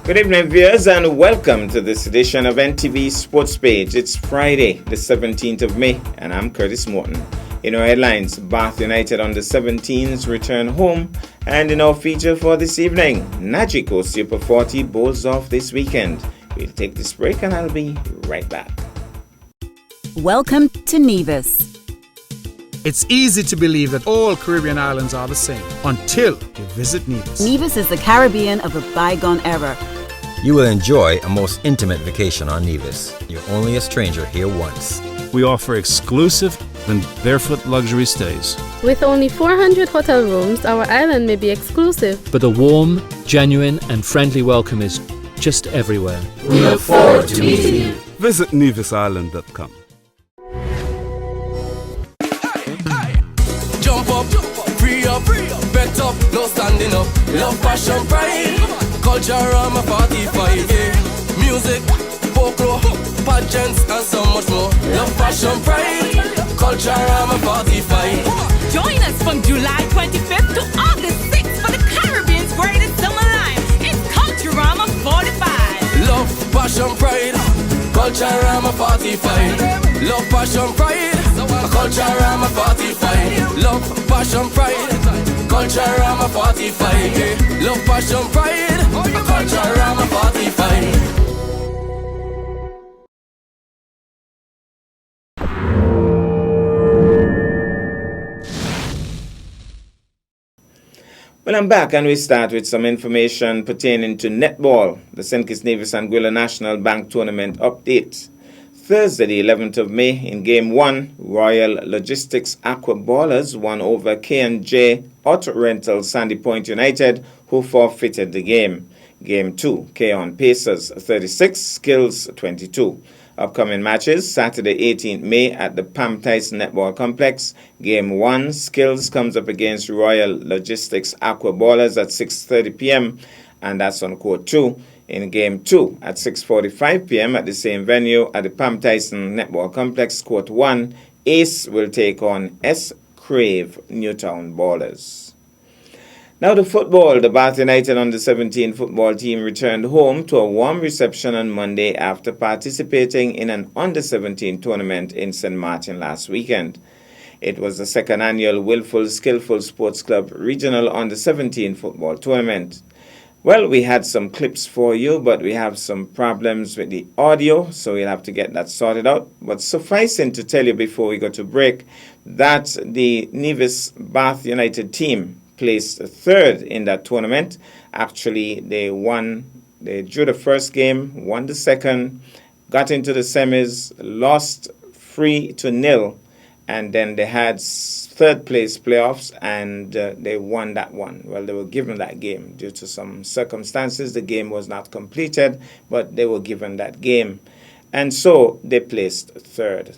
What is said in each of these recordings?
Good evening, viewers, and welcome to this edition of NTV Sports Page. It's Friday, the 17th of May, and I'm Curtis Morton. In our headlines, Bath United under 17s return home, and in our feature for this evening, Najiko Super 40 bowls off this weekend. We'll take this break, and I'll be right back. Welcome to Nevis. It's easy to believe that all Caribbean islands are the same until you visit Nevis. Nevis is the Caribbean of a bygone era. You will enjoy a most intimate vacation on Nevis. You're only a stranger here once. We offer exclusive and barefoot luxury stays. With only 400 hotel rooms, our island may be exclusive. But a warm, genuine and friendly welcome is just everywhere. We look forward to meeting you. Visit nevisisland.com. Jump up, free up, bet up, no standing up. Love, passion, pride, culture, I'm a 45, yeah. Music, folklore, pageants, and so much more. Love, passion, pride, culture, I'm a 45. Join us from July 25th to August 6th for the Caribbean's greatest summer line. It's Culturama 45. Love, passion, pride, culture, I'm a 45. Love, passion, pride, culture, I'm a 45. Love, passion, pride, culture, I'm a 45. Yeah. Love, passion, pride, culture, I'm a 45. Well, I'm back, and we start with some information pertaining to netball, the St. Kitts Nevis Anguilla National Bank Tournament update. Thursday, the 11th of May, in Game 1, Royal Logistics Aqua Ballers won over K&J Auto Rental Sandy Point United, who forfeited the game. Game 2, K-On Pacers 36, Skills 22. Upcoming matches, Saturday 18th May at the Pam Tyson Netball Complex. Game 1, Skills comes up against Royal Logistics Aqua Ballers at 6:30 p.m. and that's on Court 2. In Game 2 at 6:45 p.m. at the same venue at the Pam Tyson Netball Complex, Court 1, Ace will take on S. Crave Newtown Ballers. Now to football, the Bath United under-17 football team returned home to a warm reception on Monday after participating in an under-17 tournament in St. Martin last weekend. It was the second annual Willful Skillful Sports Club Regional Under-17 football tournament. Well, we had some clips for you, but we have some problems with the audio, so we'll have to get that sorted out. But sufficing to tell you before we go to break that the Nevis Bath United team placed third in that tournament. Actually, they drew the first game, won the second, got into the semis, lost 3-0, and then they had third place playoffs, and they won that one. Well, they were given that game due to some circumstances. The game was not completed, but they were given that game. And so they placed third.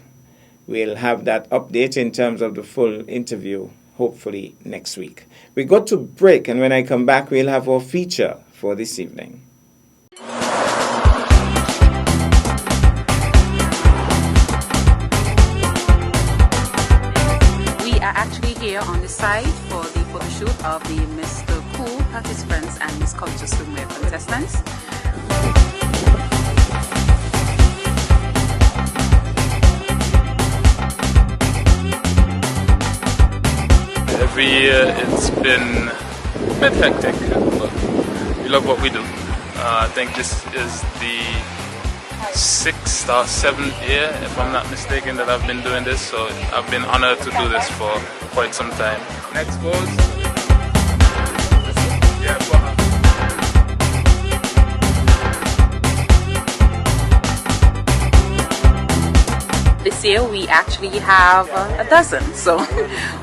We'll have that update in terms of the full interview, hopefully next week. We go to break, and when I come back, we'll have our feature for this evening. Here on the site for the photo shoot of the Mr. Cool participants and Miss Culture Swimwear contestants. Every year it's been a bit hectic, but we love what we do. I think this is the 6th or 7th year, if I'm not mistaken, that I've been doing this, so I've been honored to do this for quite some time. Next goes. This year we actually have a dozen, so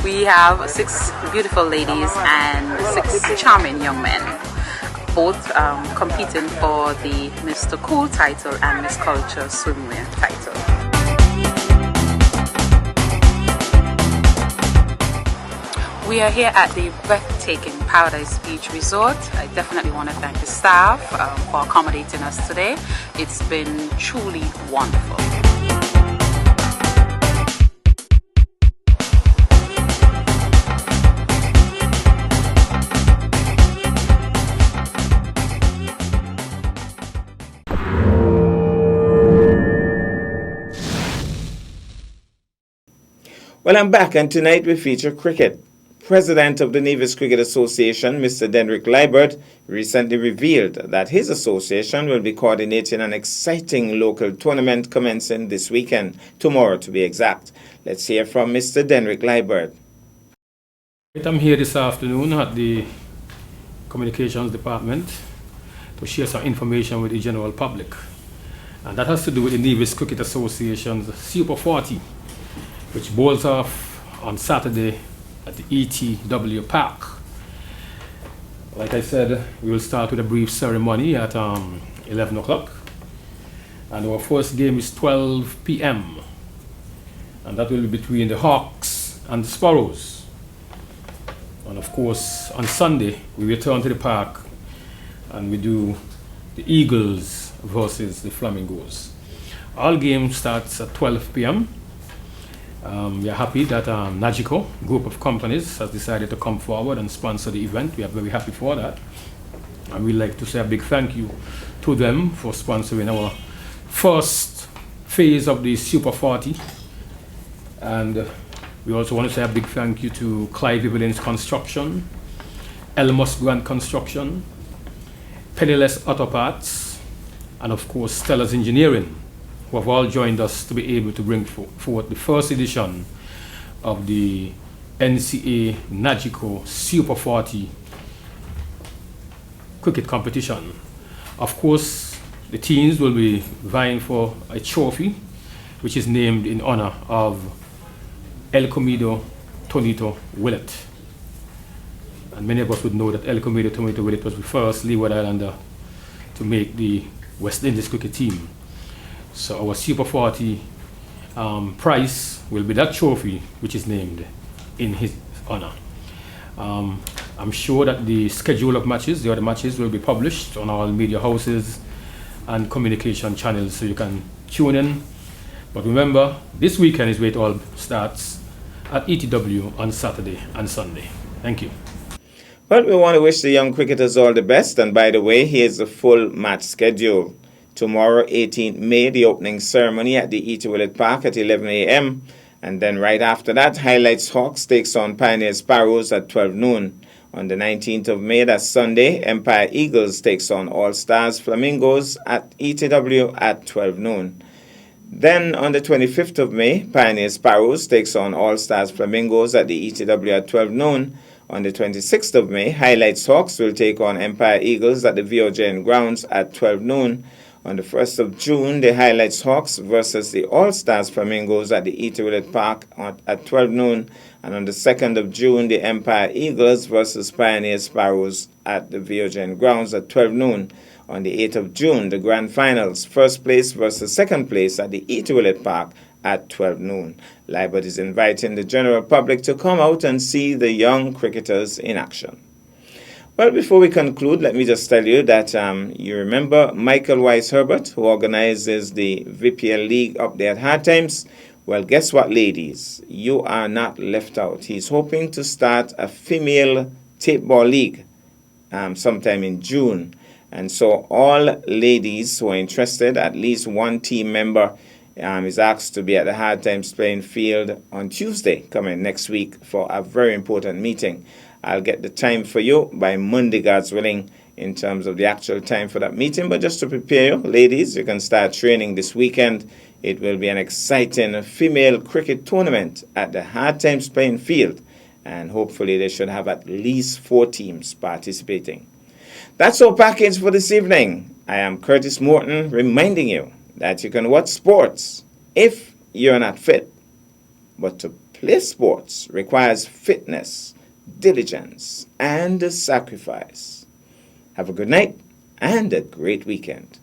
we have 6 beautiful ladies and 6 charming young men, both competing for the Mr. Cool title and Miss Culture Swimwear title. We are here at the breathtaking Paradise Beach Resort. I definitely want to thank the staff for accommodating us today. It's been truly wonderful. Well, I'm back, and tonight we feature cricket. President of the Nevis Cricket Association, Mr. Denrick Liebert, recently revealed that his association will be coordinating an exciting local tournament commencing this weekend, tomorrow to be exact. Let's hear from Mr. Denrick Liebert. I'm here this afternoon at the Communications Department to share some information with the general public. And that has to do with the Nevis Cricket Association's Super 40, which bowls off on Saturday at the ETW Park. Like I said, we will start with a brief ceremony at 11 o'clock. And our first game is 12 p.m. And that will be between the Hawks and the Sparrows. And of course, on Sunday, we return to the park and we do the Eagles versus the Flamingos. All games starts at 12 p.m. We are happy that Nagico, group of companies, has decided to come forward and sponsor the event. We are very happy for that. And we'd like to say a big thank you to them for sponsoring our first phase of the Super 40. And we also want to say a big thank you to Clive Evelyn's Construction, Elmos Grant Construction, Penniless Auto Parts, and of course Stella's Engineering, who have all joined us to be able to bring forward the first edition of the NCA Nagico Super 40 cricket competition. Of course, the teams will be vying for a trophy, which is named in honor of El Comido Tonito Willett. And many of us would know that El Comido Tonito Willett was the first Leeward Islander to make the West Indies cricket team. So our Super 40 prize will be that trophy, which is named in his honor. I'm sure that the schedule of matches, the other matches, will be published on our media houses and communication channels, so you can tune in. But remember, this weekend is where it all starts at ETW on Saturday and Sunday. Thank you. Well, we want to wish the young cricketers all the best, and by the way, here's the full match schedule. Tomorrow, 18th May, the opening ceremony at the Eatawillet Park at 11 a.m. And then right after that, Highlights Hawks takes on Pioneer Sparrows at 12 noon. On the 19th of May, that's Sunday, Empire Eagles takes on All Stars Flamingos at ETW at 12 noon. Then on the 25th of May, Pioneer Sparrows takes on All Stars Flamingos at the ETW at 12 noon. On the 26th of May, Highlights Hawks will take on Empire Eagles at the VOJN grounds at 12 noon. On the 1st of June, the Highlights Hawks versus the All-Stars Flamingos at the Eatawillet Park at 12 noon. And on the 2nd of June, the Empire Eagles versus Pioneer Sparrows at the VOJN grounds at 12 noon. On the 8th of June, the Grand Finals, first place versus second place at the Eatawillet Park at 12 noon. Liebert is inviting the general public to come out and see the young cricketers in action. Well, before we conclude, let me just tell you that you remember Michael Weiss Herbert, who organizes the VPL League up there at Hard Times. Well, guess what, ladies? You are not left out. He's hoping to start a female tape ball league sometime in June. And so all ladies who are interested, at least one team member is asked to be at the Hard Times playing field on Tuesday, coming next week, for a very important meeting. I'll get the time for you by Monday, God's willing, in terms of the actual time for that meeting. But just to prepare you, ladies, you can start training this weekend. It will be an exciting female cricket tournament at the Hard Times playing field. And hopefully they should have at least 4 teams participating. That's our package for this evening. I am Curtis Morton, reminding you that you can watch sports if you're not fit. But to play sports requires fitness, diligence, and sacrifice. Have a good night and a great weekend.